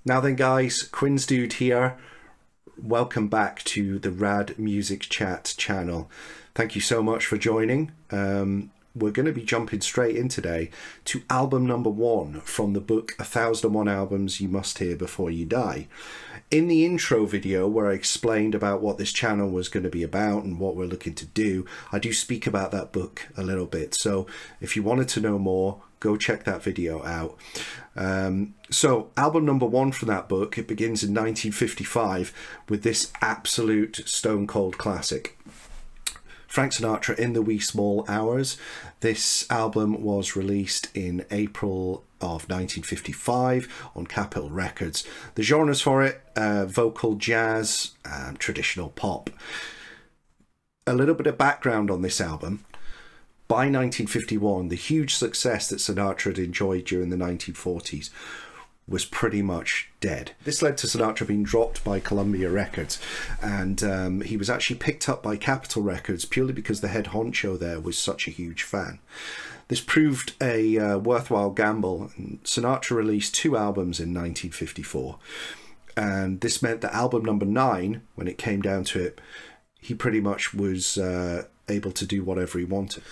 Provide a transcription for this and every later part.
Now then guys, Quinn's Dude here. Welcome back to the RAD Music Chat channel. Thank you so much for joining. We're going to be jumping straight in today to album number 1 from the book 1001 Albums You Must Hear Before You Die. In the intro video where I explained about what this channel was going to be about and what we're looking to do, I do speak about that book a little bit. So if you wanted to know more, go check that video out. So album number 1 from that book, it begins in 1955 with this absolute stone cold classic. Frank Sinatra, In the Wee Small Hours. This album was released in April of 1955 on Capitol Records. The genres for it, vocal jazz and traditional pop. A little bit of background on this album. By 1951, the huge success that Sinatra had enjoyed during the 1940s was pretty much dead. This led to Sinatra being dropped by Columbia Records, and he was actually picked up by Capitol Records purely because the head honcho there was such a huge fan. This proved a worthwhile gamble, and Sinatra released 2 albums in 1954, and this meant that album number 9, when it came down to it, he pretty much was able to do whatever he wanted.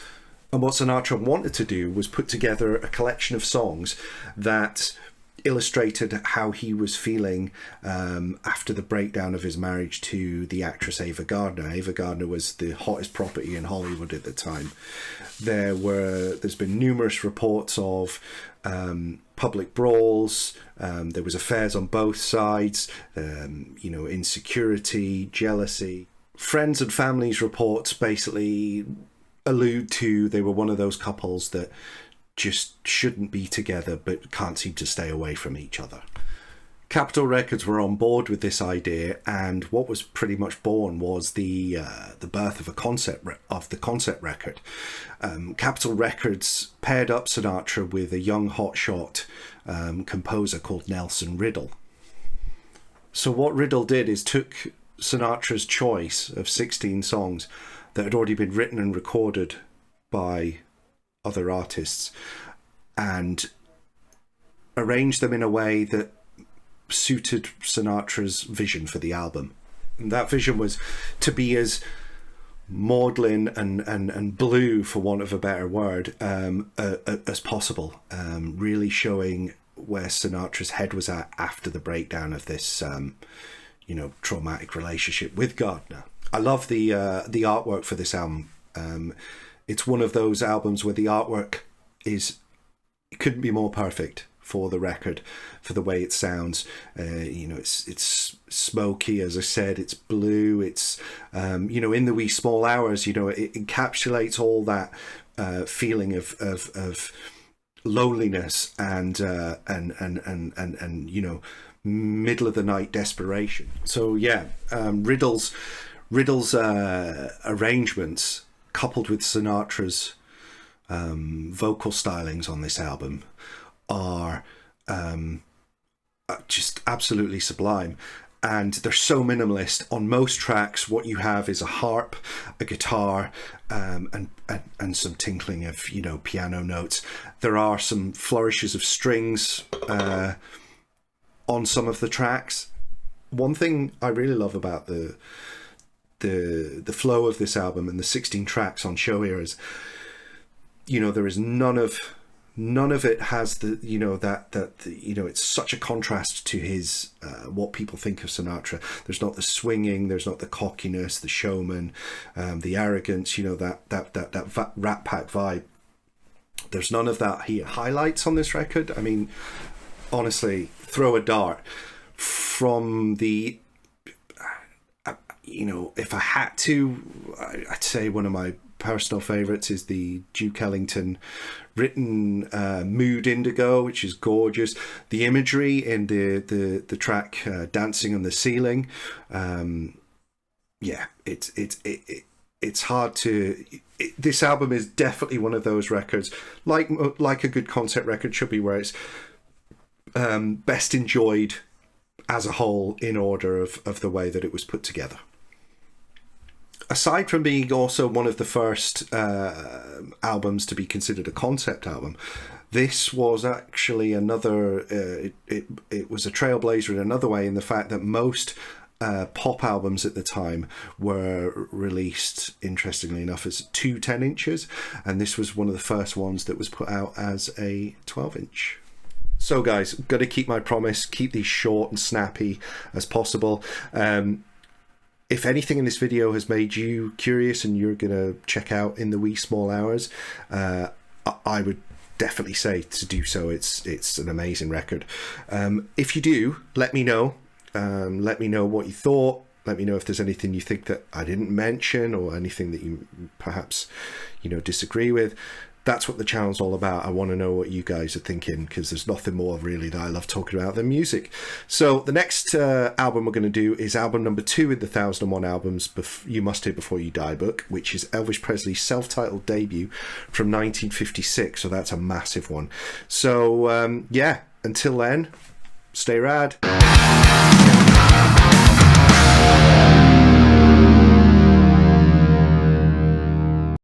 And what Sinatra wanted to do was put together a collection of songs that illustrated how he was feeling after the breakdown of his marriage to the actress Ava Gardner. Ava Gardner was the hottest property in Hollywood at the time. There's been numerous reports of public brawls. There was affairs on both sides, insecurity, jealousy. Friends and family's reports basically allude to they were one of those couples that just shouldn't be together but can't seem to stay away from each other. Capitol Records were on board with this idea, and what was pretty much born was the birth of the concept record. Capitol Records paired up Sinatra with a young hotshot composer called Nelson Riddle. So what Riddle did is took Sinatra's choice of 16 songs that had already been written and recorded by other artists and arranged them in a way that suited Sinatra's vision for the album. And that vision was to be as maudlin and blue, for want of a better word, as possible, really showing where Sinatra's head was at after the breakdown of this traumatic relationship with Gardner. I love the artwork for this album. It's one of those albums where the artwork couldn't be more perfect for the record, for the way it sounds. It's smoky, as I said. It's blue. It's in the wee small hours. It encapsulates all that feeling of loneliness and middle of the night desperation. So yeah, Riddle's arrangements, coupled with Sinatra's vocal stylings on this album, are just absolutely sublime. And they're so minimalist. On most tracks, what you have is a harp, a guitar, and some tinkling of piano notes. There are some flourishes of strings on some of the tracks. One thing I really love about the flow of this album and the 16 tracks on show here is, there is none of it has the it's such a contrast to his what people think of Sinatra. There's not the swinging, there's not the cockiness, the showman, the arrogance, that Rat Pack vibe. There's none of that here. Highlights on this record, I mean, honestly, throw a dart from the if I had to, I'd say one of my personal favourites is the Duke Ellington written Mood Indigo, which is gorgeous. The imagery in the track Dancing on the Ceiling, it's hard to. This album is definitely one of those records, like a good concept record should be, where it's best enjoyed as a whole in order of the way that it was put together. Aside from being also one of the first albums to be considered a concept album, This was actually another, it was a trailblazer in another way, in the fact that most pop albums at the time were released, interestingly enough, as 2 10-inches, and this was one of the first ones that was put out as a 12-inch. So guys, got to keep my promise, keep these short and snappy as possible. If anything in this video has made you curious and you're going to check out In the Wee Small Hours, I would definitely say to do so. It's an amazing record. If you do, let me know. Let me know what you thought. Let me know if there's anything you think that I didn't mention, or anything that you perhaps, disagree with. That's what the channel's all about. I want to know what you guys are thinking, because there's nothing more really that I love talking about than music. So the next album we're going to do is album number 2 in the 1001 Albums You Must Hear Before You Die book, which is Elvis Presley's self-titled debut from 1956. So that's a massive one. So yeah, until then, stay rad.